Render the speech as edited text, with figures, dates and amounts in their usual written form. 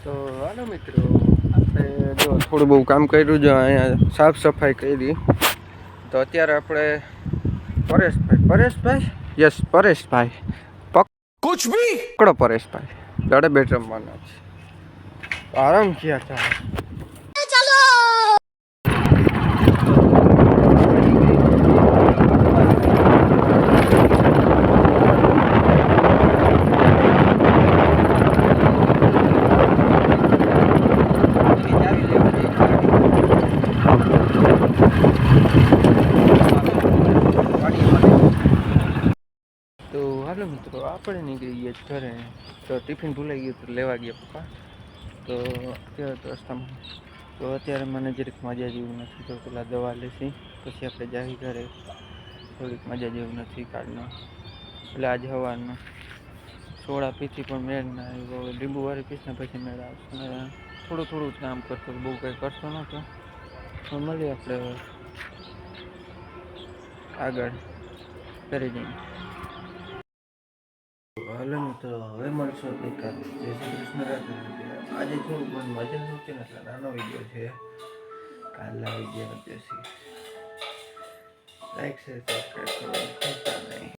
તો હાલો મિત્રો, આપણે જો થોડું બહુ કામ કર્યું છે, અહીંયા સાફ સફાઈ કરી. તો અત્યારે આપણે પરેશભાઈ યસ પરેશભાઈ કુછ ભી પકડો પરેશભાઈ દાડે બેટ રમવાના છે. આરામ ક્યાં ચાલે. તો હાલો મિત્રો, આપણે નીકળી ગયા ઘરે. તો ટિફિન ભૂલાઈ ગયું તો લેવા ગયા પપ્પા. તો અત્યારે તો રસ્તામાં તો અત્યારે મને જરીક મજા જેવું નથી, તો પેલા દવા લેશી પછી આપણે જાવી ઘરે. થોડીક મજા જેવું નથી કાળનો, એટલે આજે સવારનો સોડા પીથી પણ મેળ ના આવ્યો. લીંબુ વાળી પીસને પછી મેળ આવશે. થોડું થોડું જ કામ કરતો, બહુ કંઈ કરતો નહોતો. તો મળીએ આપણે આગળ કરી જઈએ. હાલો મિત્રો, હવે મળશો દેખાય. જય શ્રી કૃષ્ણ, રાધે રાધે. આજે થોડું મને મજા નહોતી ને એટલે નાનો વિડીયો છે. કાલના વિડીયો જશે લાઈક શેર સબસ્ક્રાઈબ કરવાનું ભૂલતા નહીં.